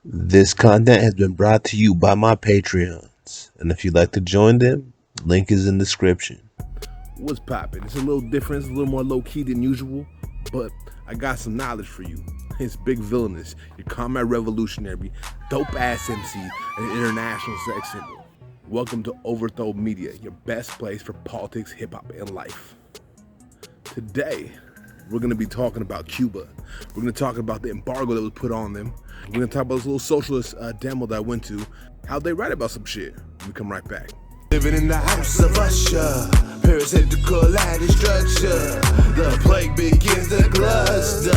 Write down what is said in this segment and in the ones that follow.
This content has been brought to you by my Patreons, and if you'd like to join them, link is in the description. What's poppin'? It's a little different, it's a little more low-key than usual, but I got some knowledge for you. It's Bigg Villainous, your combat revolutionary, dope-ass MC, and international sex symbol. Welcome to Overthow Media, your best place for politics, hip-hop, and life. Today, we're gonna be talking about Cuba. We're gonna talk about the embargo that was put on them. We're gonna talk about this little socialist demo that I went to, how they write about some shit. We come right back. Living in the house of usher, parasitical and structure. The plague begins to cluster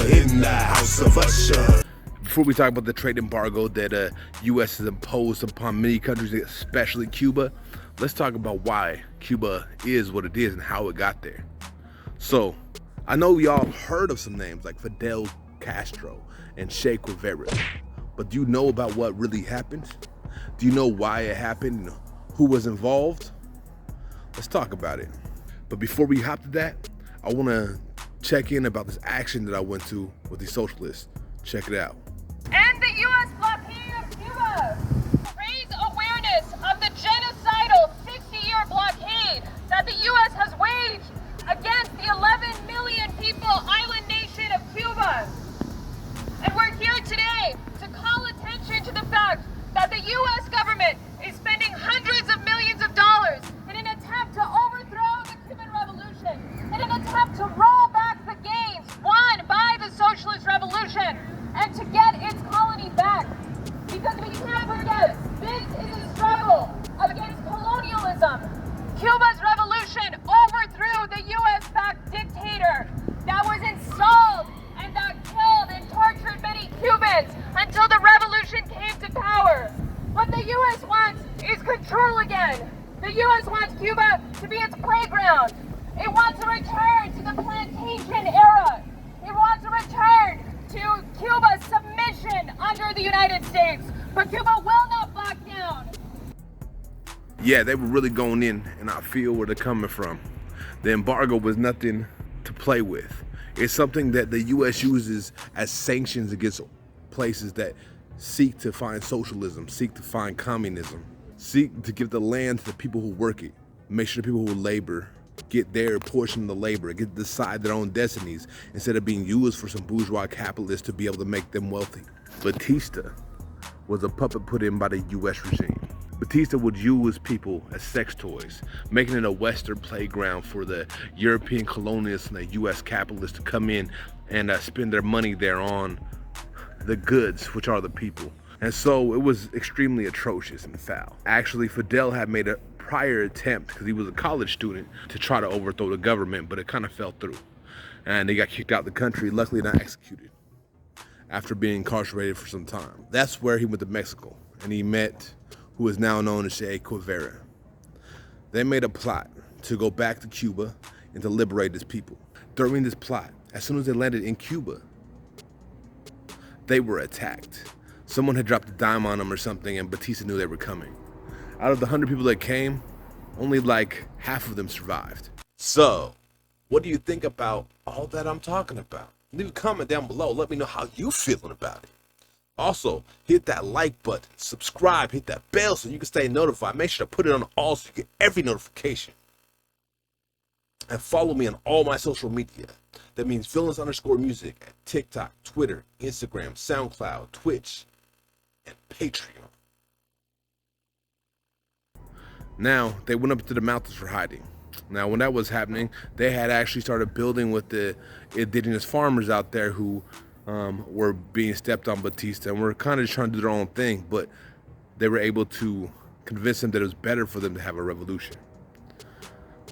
in the house of usher. Before we talk about the trade embargo that U.S. has imposed upon many countries, especially Cuba, let's talk about why Cuba is what it is and how it got there. So, I know y'all heard of some names like Fidel Castro and Che Guevara, but do you know about what really happened? Do you know why it happened and who was involved? Let's talk about it. But before we hop to that, I want to check in about this action that I went to with the socialists. Check it out. End the U.S. blockade of Cuba. Raise awareness of the genocidal 60-year blockade that the U.S. has waged against the 11 million people island nation of Cuba. And we're here today to call attention to the fact that the U.S. government is spending hundreds of millions of dollars in an attempt to overthrow the Cuban revolution, in an attempt to roll back the gains won by the socialist revolution, and to get its colony back. Because we can't forget, this is a struggle against colonialism. Cuba's revolution overthrew the U.S.-backed dictator that was installed and that killed and tortured many Cubans until the revolution came to power. What the U.S. wants is control again. The U.S. wants Cuba to be its playground. It wants a return to the plantation era. It wants a return to Cuba's submission under the United States. But Cuba will not back down. Yeah, they were really going in, and I feel where they're coming from. The embargo was nothing to play with. It's something that the U.S. uses as sanctions against places that seek to find socialism, seek to find communism, seek to give the land to the people who work it, make sure the people who labor get their portion of the labor, get to decide their own destinies, instead of being used for some bourgeois capitalists to be able to make them wealthy. Batista was a puppet put in by the U.S. regime. Batista would use people as sex toys, making it a Western playground for the European colonialists and the U.S. capitalists to come in and spend their money there on the goods, which are the people. And so it was extremely atrocious and foul. Actually, Fidel had made a prior attempt, because he was a college student, to try to overthrow the government, but it kind of fell through. And they got kicked out of the country, luckily not executed, after being incarcerated for some time. That's where he went to Mexico, and he met who is now known as Che Guevara. They made a plot to go back to Cuba and to liberate his people. During this plot, as soon as they landed in Cuba, they were attacked. Someone had dropped a dime on them or something, and Batista knew they were coming. Out of the 100 people that came, only like half of them survived. So, what do you think about all that I'm talking about? Leave a comment down below. Let me know how you feeling about it. Also, hit that like button, subscribe, hit that bell so you can stay notified. Make sure to put it on all so you get every notification. And follow me on all my social media. That means villainous_music at TikTok, Twitter, Instagram, SoundCloud, Twitch, and Patreon. Now, they went up to the mountains for hiding. Now, when that was happening, they had actually started building with the indigenous farmers out there who were being stepped on Batista and were kind of trying to do their own thing, but they were able to convince them that it was better for them to have a revolution.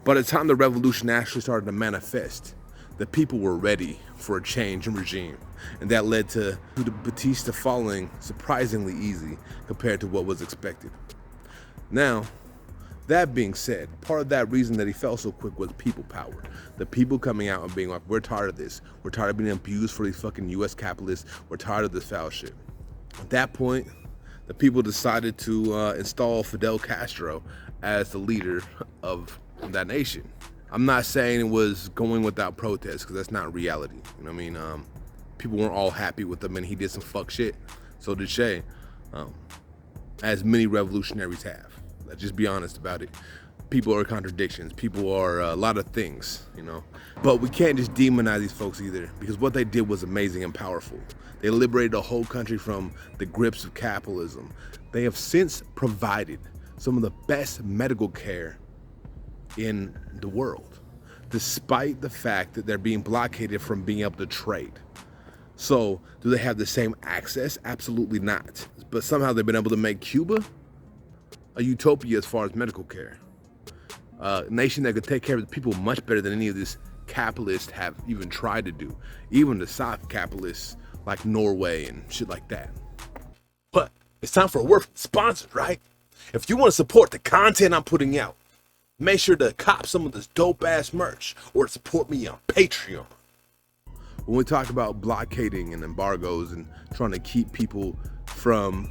By the time the revolution actually started to manifest, the people were ready for a change in regime, and that led to the Batista falling surprisingly easy compared to what was expected. Now, that being said, part of that reason that he fell so quick was people power. The people coming out and being like, we're tired of this. We're tired of being abused for these fucking U.S. capitalists. We're tired of this foul shit. At that point, the people decided to install Fidel Castro as the leader of that nation. I'm not saying it was going without protest, because that's not reality. You know what I mean? People weren't all happy with him, and he did some fuck shit. So did Che, as many revolutionaries have. Let's just be honest about it. People are contradictions. People are a lot of things, you know. But we can't just demonize these folks either, because what they did was amazing and powerful. They liberated a whole country from the grips of capitalism. They have since provided some of the best medical care in the world, despite the fact that they're being blockaded from being able to trade. So do they have the same access? Absolutely not. But somehow they've been able to make Cuba a utopia as far as medical care. A nation that could take care of the people much better than any of these capitalists have even tried to do. Even the soft capitalists like Norway and shit like that. But it's time for a word from sponsors, right? If you want to support the content I'm putting out, make sure to cop some of this dope ass merch or support me on Patreon. When we talk about blockading and embargoes and trying to keep people from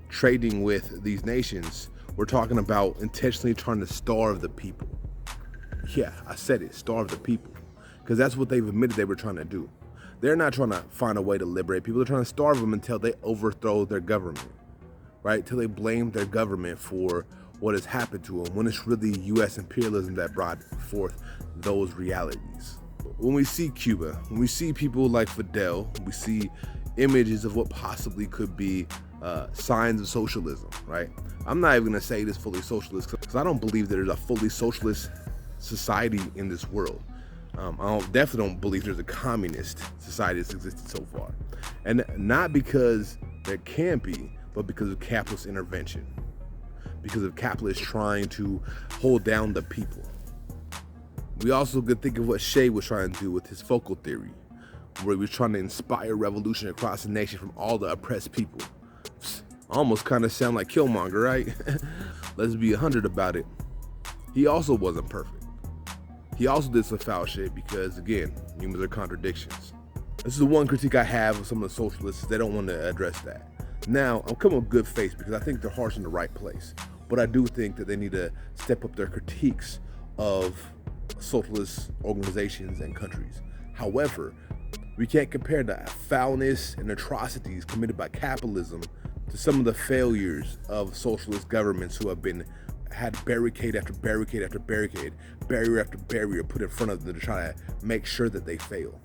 trading with these nations, we're talking about intentionally trying to starve the people. Yeah, I said it, starve the people. Because that's what they've admitted they were trying to do. They're not trying to find a way to liberate people. They're trying to starve them until they overthrow their government, right? Till they blame their government for what has happened to them, when it's really U.S. imperialism that brought forth those realities. When we see Cuba, when we see people like Fidel, we see images of what possibly could be signs of socialism, right? I'm not even gonna say this fully socialist because I don't believe that there's a fully socialist society in this world. Definitely don't believe there's a communist society that's existed so far. And not because there can't be, but because of capitalist intervention. Because of capitalists trying to hold down the people. We also could think of what Che was trying to do with his focal theory, where he was trying to inspire revolution across the nation from all the oppressed people. Almost kind of sound like Killmonger, right? Let's be 100 about it. He also wasn't perfect. He also did some foul shit because, again, humans are contradictions. This is the one critique I have of some of the socialists. They don't want to address that. Now, I'm coming with good faith because I think their heart's in the right place. But I do think that they need to step up their critiques of socialist organizations and countries. However, we can't compare the foulness and atrocities committed by capitalism to some of the failures of socialist governments who have had barricade after barricade after barricade, barrier after barrier put in front of them to try to make sure that they fail.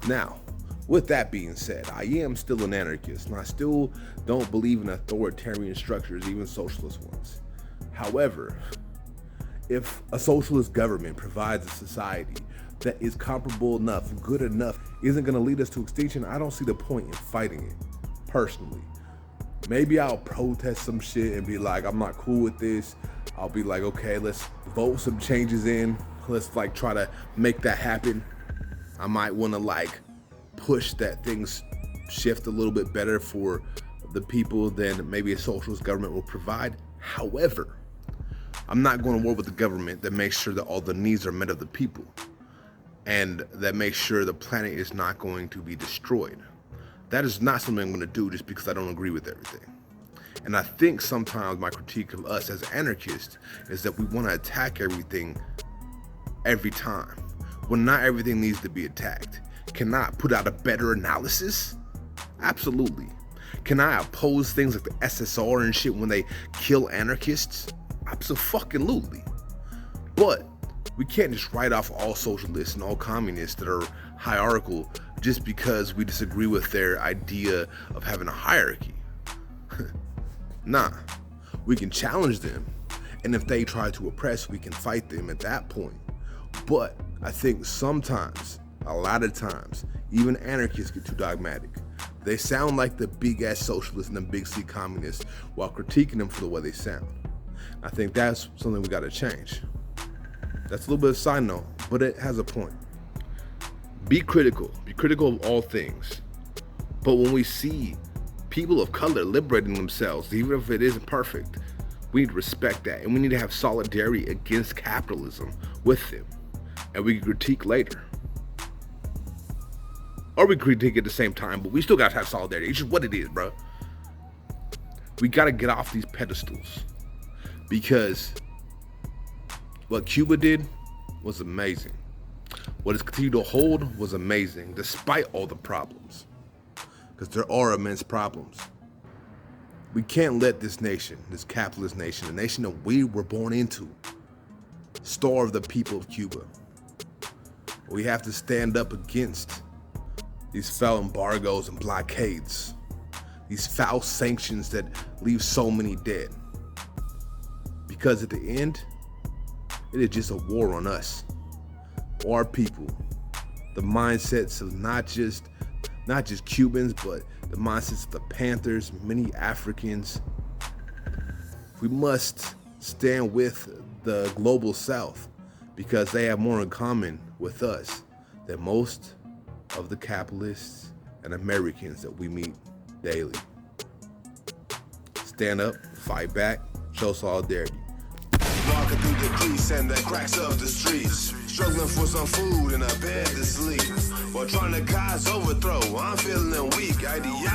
Now, with that being said, I am still an anarchist, and I still don't believe in authoritarian structures, even socialist ones. However, if a socialist government provides a society that is comparable enough, good enough, isn't going to lead us to extinction, I don't see the point in fighting it, personally. Maybe I'll protest some shit and be like, I'm not cool with this. I'll be like, okay, let's vote some changes in. Let's like try to make that happen. I might want to like push that things shift a little bit better for the people than maybe a socialist government will provide. However, I'm not going to war with the government that makes sure that all the needs are met of the people and that makes sure the planet is not going to be destroyed. That is not something I'm going to do just because I don't agree with everything. And I think sometimes my critique of us as anarchists is that we want to attack everything every time, when not everything needs to be attacked. Can I put out a better analysis? Absolutely. Can I oppose things like the SSR and shit when they kill anarchists? Absolutely. But we can't just write off all socialists and all communists that are hierarchical just because we disagree with their idea of having a hierarchy. Nah, we can challenge them, and if they try to oppress, we can fight them at that point. But I think sometimes, a lot of times, even anarchists get too dogmatic. They sound like the big ass socialists and the big C communists while critiquing them for the way they sound. I think that's something we gotta change. That's a little bit of a side note, but it has a point. Be critical of all things. But when we see people of color liberating themselves, even if it isn't perfect, we need to respect that, and we need to have solidarity against capitalism with them, and we can critique later. Or we critique at the same time, but we still gotta have solidarity. It's just what it is, bro. We gotta get off these pedestals, because what Cuba did was amazing. What it's continued to hold was amazing, despite all the problems. because there are immense problems. We can't let this nation, this capitalist nation, the nation that we were born into, starve the people of Cuba. We have to stand up against these foul embargoes and blockades, these foul sanctions that leave so many dead. Because at the end, it is just a war on us, our people, the mindsets of not just Cubans, but the mindsets of the Panthers, many Africans. We must stand with the global South because they have more in common with us than most of the capitalists and Americans that we meet daily. Stand up, fight back, show solidarity. Walking through the crease and the cracks of the streets, struggling for some food and a bed to sleep, while trying to cause overthrow. I'm feeling weak, ideology